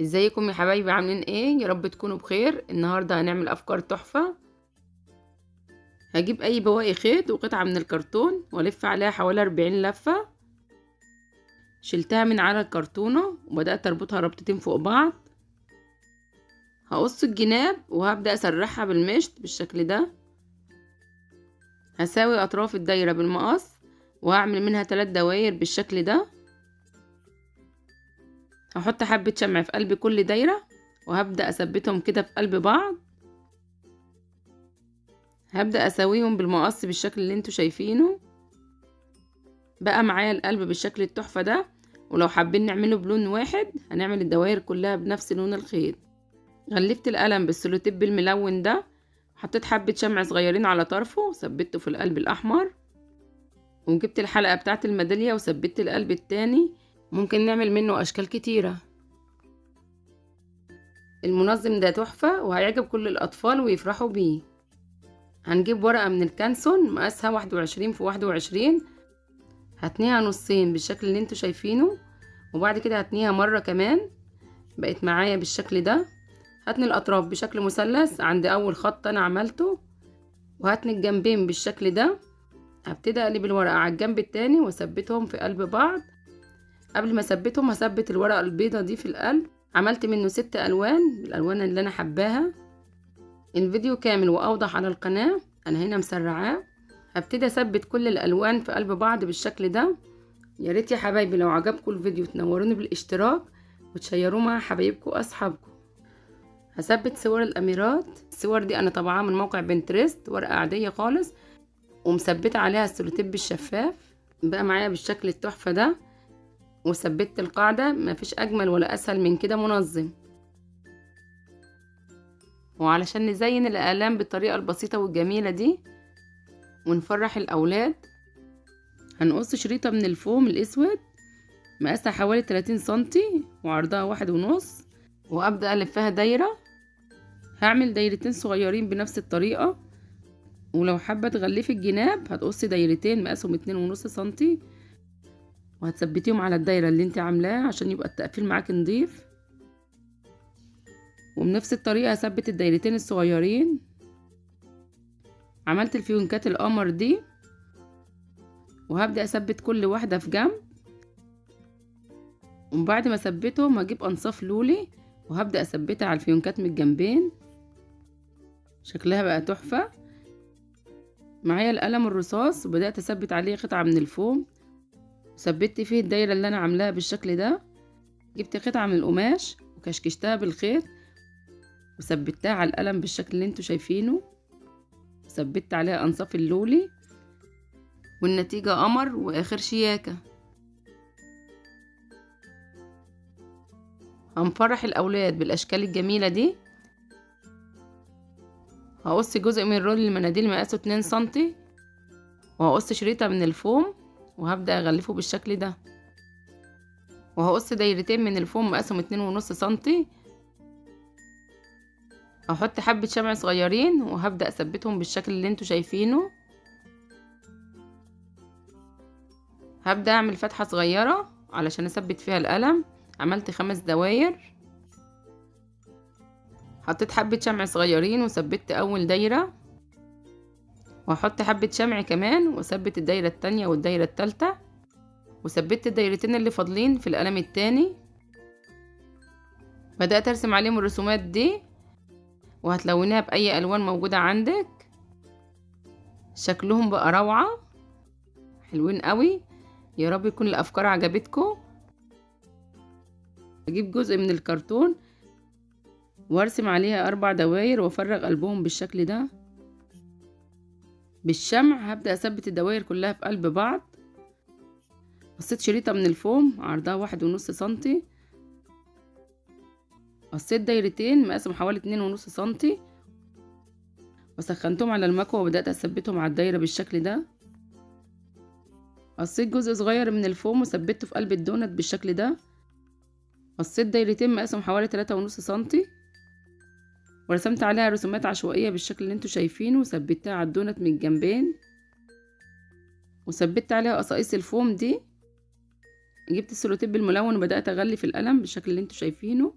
ازيكم يا حبايبي؟ عاملين ايه؟ يا رب تكونوا بخير. النهارده هنعمل افكار تحفه. هجيب اي بواقي خيط وقطعه من الكرتون والف عليها حوالي 40 لفه. شلتها من على الكرتونه وبدات اربطها ربطتين فوق بعض. هقص الجناب وهبدا اسرحها بالمشط بالشكل ده. هساوي اطراف الدايره بالمقص وهعمل منها 3 دواير بالشكل ده. هحط حبه شمع في قلب كل دايره وهبدا اثبتهم كده في قلب بعض. هبدأ اسويهم بالمقص بالشكل اللي انتوا شايفينه. بقى معايا القلب بالشكل التحفة ده. ولو حابين نعمله بلون واحد هنعمل الدوائر كلها بنفس لون الخيط. غلفت القلم بالسلوتيب الملون ده. حطيت حبة شمع صغيرين على طرفه ثبته في القلب الأحمر. وجبت الحلقة بتاعت الميدالية وثبت القلب التاني. ممكن نعمل منه أشكال كتيرة. المنظم ده تحفة وهيعجب كل الأطفال ويفرحوا بيه. هنجيب ورقة من الكانسون مقاسها 21 في 21. هتنيها نصين بالشكل اللي انتوا شايفينه. وبعد كده هتنيها مرة كمان. بقت معايا بالشكل ده. هتني الأطراف بشكل مثلث عند أول خط أنا عملته. وهتني الجنبين بالشكل ده. هبتدي أقلب الورقة على الجنب التاني وأثبتهم في قلب بعض. قبل ما أثبتهم هثبت الورقة البيضة دي في القلب. عملت منه 6 ألوان بالألوان اللي أنا حباها. الفيديو كامل وأوضح على القناة. أنا هنا مسرعاه. هبتدي أثبت كل الألوان في قلب بعض بالشكل ده. يا ريت يا حبايبي لو عجبكم الفيديو تنوروني بالاشتراك وتشيروه مع حبايبكم واصحابكم. هثبت صور الاميرات. الصور دي انا طبعاها من موقع بنترست، ورقه عاديه خالص ومثبته عليها السلوتيب الشفاف. بقى معايا بالشكل التحفه ده. وثبت القاعده. مفيش اجمل ولا اسهل من كده منظم. وعلشان نزين الاقلام بالطريقه البسيطه والجميله دي ونفرح الاولاد هنقص شريطه من الفوم الاسود مقاسها حوالي 30 سنتي وعرضها 1.5. وابدا الفها دايره. هعمل دايرتين صغيرين بنفس الطريقه. ولو حابه تغلفي الجناب هتقصي دايرتين مقاسهم 2.5 سنتي وهتثبتيهم على الدايره اللي انت عاملاها عشان يبقى التقفيل معاك نضيف. وبنفس الطريقه هثبت الدايرتين الصغيرين. عملت الفيونكات القمر دي. وهبدا اثبت كل واحده في جنب. وبعد ما اثبتهم هجيب انصاف لولي وهبدا اثبتها على الفيونكات من الجنبين. شكلها بقى تحفه. معايا القلم الرصاص وبدات اثبت عليه قطعه من الفوم. وثبت فيه الدايره اللي انا عاملاها بالشكل ده. جبت قطعه من القماش وكشكشتها بالخيط وثبتها على القلم بالشكل اللي انتوا شايفينه. ثبت عليها انصاف اللولي. والنتيجه قمر واخر شياكه. هنفرح الاولاد بالاشكال الجميله دي. هقص جزء من رول المناديل مقاسه 2 سنتي. وهقص شريطة من الفوم وهبدأ اغلفه بالشكل ده. وهقص دايرتين من الفوم مقاسهم 2.5 سنتي. هحط حبة شمع صغيرين وهبدأ اثبتهم بالشكل اللي انتوا شايفينه. هبدأ اعمل فتحة صغيرة علشان اثبت فيها القلم. عملت 5 دواير. حطيت حبة شمع صغيرين وثبت اول دايرة. وهحط حبة شمع كمان واثبت الدايرة التانية والدايرة التالتة. وثبت الدايرتين اللي فاضلين في القلم التاني. بدأت ارسم عليهم الرسومات دي. وهتلونيها بأي ألوان موجودة عندك. شكلهم بقى روعة. حلوين قوي. يا رب يكون الأفكار عجبتكم. اجيب جزء من الكرتون وارسم عليها 4 دواير وافرغ قلبهم بالشكل ده. بالشمع هبدأ اثبت الدواير كلها في قلب بعض. قصيت شريطة من الفوم عرضها 1.5 سنتي. قصيت دايرتين مقاسهم حوالي 2.5 سنتي. وسخنتهم على المكوى وبدأت اثبتهم على الدايرة بالشكل ده. قصيت جزء صغير من الفوم وثبته في قلب الدونت بالشكل ده. قصيت دايرتين مقاسهم حوالي 3.5 سنتي. ورسمت عليها رسومات عشوائية بالشكل اللي انتوا شايفينه وثبتها على الدونت من الجنبين. وثبت عليها قصاقيس الفوم دي. جبت السلوتيب الملون وبدأت اغلف القلم بالشكل اللي انتوا شايفينه.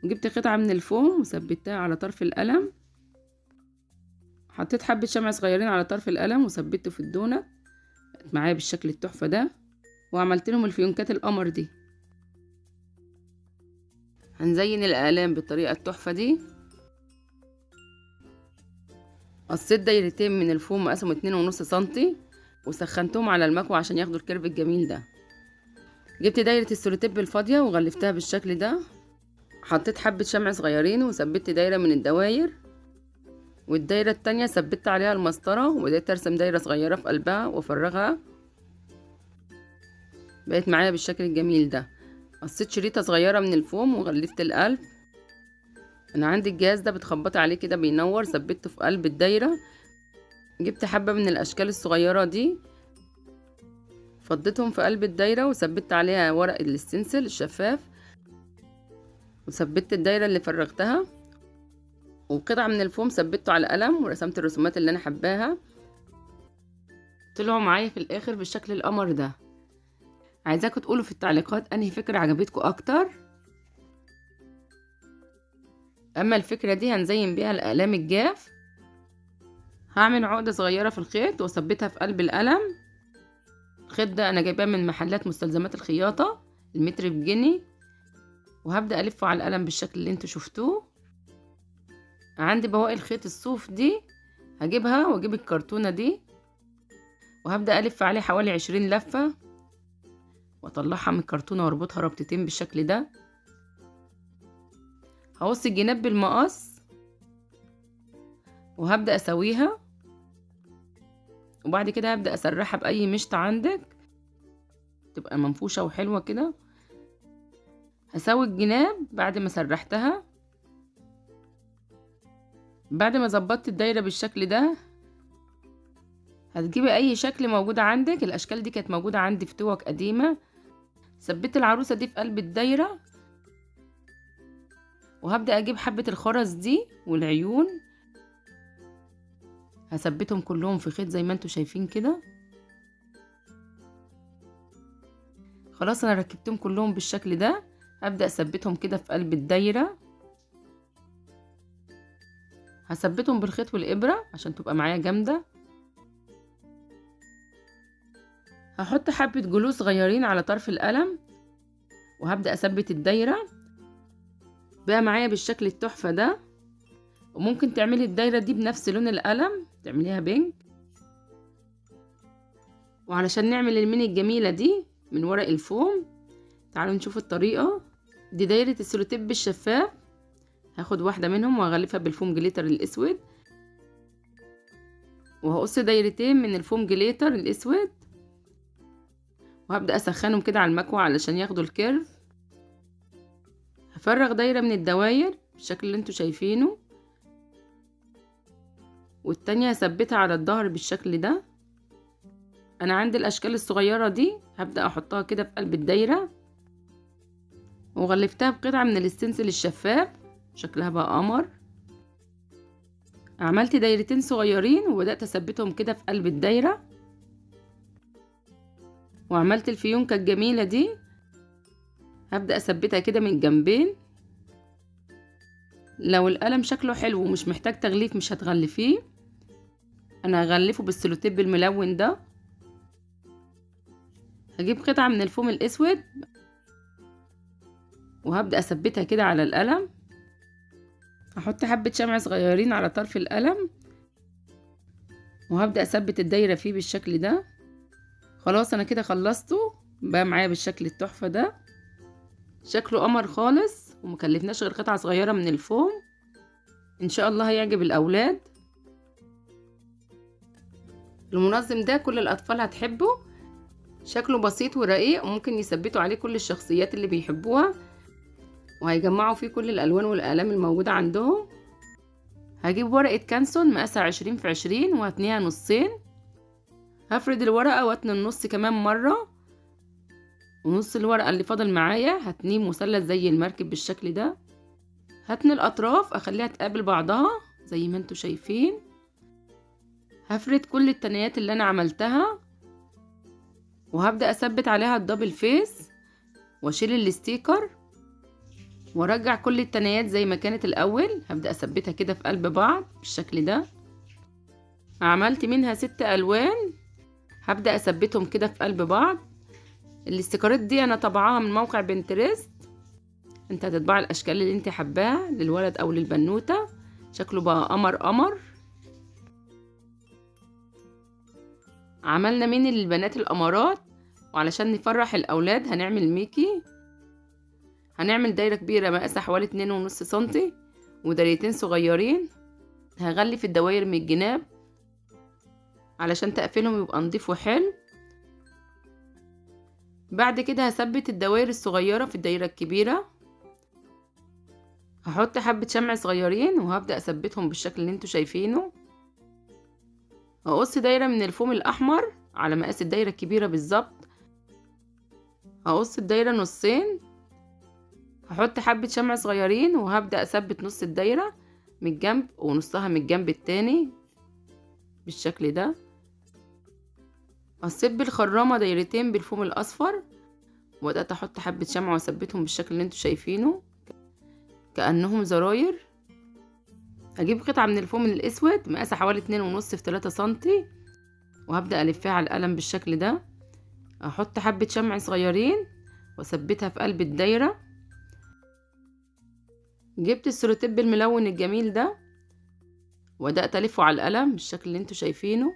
وجبت قطعة من الفوم وثبتها على طرف القلم. حطيت حبة شمع صغيرين على طرف القلم وثبته في الدونة معايا بالشكل التحفة ده، وعملت لهم الفيونكات القمر دي. هنزين الأقلام بالطريقة التحفة دي. قصيت دايرتين من الفوم مقاسهم 2.5 سنتي وسخنتهم على المكوى عشان ياخدوا الكيرف الجميل ده. جبت دايرة السولوتيب الفاضية وغلفتها بالشكل ده. حطيت حبة شمع صغيرين وثبت دايرة من الدواير، والدايرة التانية ثبت عليها المسطرة وبدأت ارسم دايرة صغيرة في قلبها وافرغها. بقت معايا بالشكل الجميل ده. قصيت شريطة صغيرة من الفوم وغلفت القلب. انا عندي الجهاز ده بتخبطي عليه كده بينور، ثبته في قلب الدايرة. جبت حبة من الاشكال الصغيرة دي فضيتهم في قلب الدايرة وثبت عليها ورق الاستنسل الشفاف، وثبت الدايرة اللي فرغتها، وبقطعة من الفوم ثبته على القلم ورسمت الرسومات اللي انا حباها. طلعوا معايا في الاخر بالشكل القمر ده. عايزاكم تقولوا في التعليقات انهي فكرة عجبتكم اكتر. اما الفكرة دي هنزين بيها الاقلام الجاف. هعمل عقدة صغيرة في الخيط واثبتها في قلب القلم. الخيط ده انا جايباه من محلات مستلزمات الخياطة، المتر بجنيه. وهبدأ الفه على القلم بالشكل اللي انتوا شفتوه. عندي بواقي الخيط الصوف دي هجيبها واجيب الكرتونة دي وهبدأ الف عليه حوالي 20 لفة واطلعها من الكرتونة واربطها ربطتين بالشكل ده. هقص الجناب بالمقص وهبدأ اسويها، وبعد كده هبدأ اسرحها بأي مشط عندك تبقى منفوشة وحلوة كده. هسوي الجناب بعد ما سرحتها. بعد ما ظبطت الدايرة بالشكل ده هتجيبي اي شكل موجود عندك. الاشكال دي كانت موجودة عندي في توك قديمة. ثبت العروسة دي في قلب الدايرة وهبدأ اجيب حبة الخرز دي والعيون هثبتهم كلهم في خيط زي ما انتوا شايفين كده. خلاص انا ركبتهم كلهم بالشكل ده. هبدأ اثبتهم كده في قلب الدايرة. هثبتهم بالخيط والإبرة عشان تبقى معايا جامدة. هحط حبة جلو صغيرين على طرف القلم وهبدأ اثبت الدايرة بقى معايا بالشكل التحفة ده. وممكن تعملي الدايرة دي بنفس لون القلم، تعمليها بينك. وعلشان نعمل الميني الجميلة دي من ورق الفوم، تعالوا نشوف الطريقة. دي دايرة السولوتيب الشفاف. هاخد واحدة منهم وهغلفها بالفوم جليتر الاسود، وهقص دايرتين من الفوم جليتر الاسود وهبدأ اسخنهم كده على المكوى علشان ياخدوا الكيرف. هفرغ دايرة من الدواير بالشكل اللي انتوا شايفينه، والتانية هثبتها على الظهر بالشكل ده. انا عندي الاشكال الصغيرة دي هبدأ احطها كده في قلب الدايرة وغلفتها بقطعة من الاستنسل الشفاف. شكلها بقى قمر. عملت دايرتين صغيرين وبدأت اثبتهم كده في قلب الدايرة، وعملت الفيونكة الجميلة دي هبدأ اثبتها كده من الجنبين. لو القلم شكله حلو ومش محتاج تغليف مش هتغلفيه. انا هغلفه بالسلوتيب الملون ده. هجيب قطعة من الفوم الاسود وهبدأ اثبتها كده على القلم. هحط حبة شمع صغيرين على طرف القلم وهبدأ اثبت الدايرة فيه بالشكل ده. خلاص انا كده خلصته بقى معايا بالشكل التحفة ده. شكله قمر خالص ومكلفناش غير قطعة صغيرة من الفوم. ان شاء الله هيعجب الاولاد. المنظم ده كل الاطفال هتحبه. شكله بسيط ورقيق وممكن يثبتوا عليه كل الشخصيات اللي بيحبوها، وهيجمعوا فيه كل الالوان والاقلام الموجودة عندهم. هجيب ورقة كانسون مقاسها 20 في 20 وهتنيها نصين. هفرد الورقة واتني النص كمان مرة، ونص الورقة اللي فاضل معايا هتنيه مثلث زي المركب بالشكل ده. هتني الاطراف اخليها تقابل بعضها زي ما انتوا شايفين. هفرد كل التنيات اللي انا عملتها وهبدأ اثبت عليها الدبل فيس واشيل الستيكر وارجع كل التنايات زي ما كانت الاول. هبدأ اثبتها كده في قلب بعض بالشكل ده. عملت منها 6 الوان، هبدأ اثبتهم كده في قلب بعض. الاستيكرات دي انا طبعاها من موقع بنترست. انت هتطبع الاشكال اللي انت حباها للولد او للبنوتة. شكله بقى قمر قمر. عملنا من البنات القمرات، وعلشان نفرح الاولاد هنعمل ميكي. هنعمل دايرة كبيرة مقاسها حوالي 2.5 سنتي ودايرتين صغيرين. هغلف الدواير من الجناب علشان تقفلهم يبقى نضيف وحلو. بعد كده هثبت الدواير الصغيرة في الدايرة الكبيرة. هحط حبة شمع صغيرين وهبدأ اثبتهم بالشكل اللي انتوا شايفينه. هقص دايرة من الفوم الأحمر على مقاس الدايرة الكبيرة بالظبط. هقص الدايرة نصين. هحط حبة شمع صغيرين وهبدأ اثبت نص الدايرة من الجنب ونصها من الجنب التاني بالشكل ده. قصيت بالخرامة دايرتين بالفوم الأصفر، وبدأت احط حبة شمع واثبتهم بالشكل اللي انتوا شايفينه كأنهم زراير. اجيب قطعة من الفوم الاسود مقاسها حوالي 2.5 في 3 سنتي، وهبدأ الفها على القلم بالشكل ده. احط حبة شمع صغيرين واثبتها في قلب الدايرة. جبت السولوتيب الملون الجميل ده وبدأت الفه على القلم بالشكل اللي انتوا شايفينه.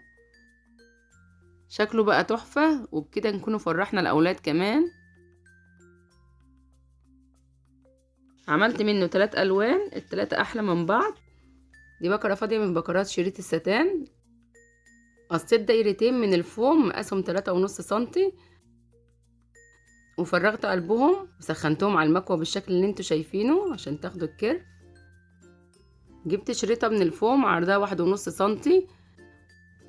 شكله بقى تحفة، وبكده نكونوا فرحنا الاولاد كمان. عملت منه 3 الوان، التلاتة احلى من بعض. دي بكرة فاضية من بكرات شريط الستان. قصيت دايرتين من الفوم مقاسهم 3.5 سنتي، وفرغت قلبهم وسخنتهم على المكوى بالشكل اللي انتوا شايفينه عشان تاخدوا الكيرف. جبت شريطة من الفوم عرضها 1.5 سنتي،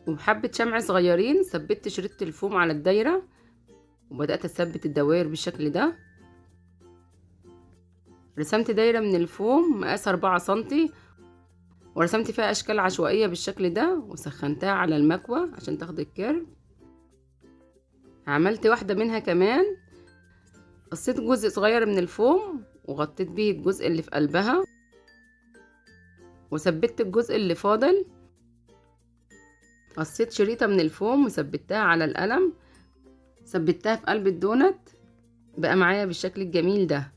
وبحبة شمع صغيرين ثبت شريطة الفوم على الدايرة، وبدأت اثبت الدوائر بالشكل ده. رسمت دايرة من الفوم مقاسها 4 سنتي، ورسمت فيها اشكال عشوائية بالشكل ده وسخنتها على المكوى عشان تاخد الكيرف. عملت واحدة منها كمان. قصيت جزء صغير من الفوم وغطيت بيه الجزء اللي في قلبها، وثبت الجزء اللي فاضل. قصيت شريطة من الفوم وثبتها على القلم، ثبتها في قلب الدونت. بقى معايا بالشكل الجميل ده.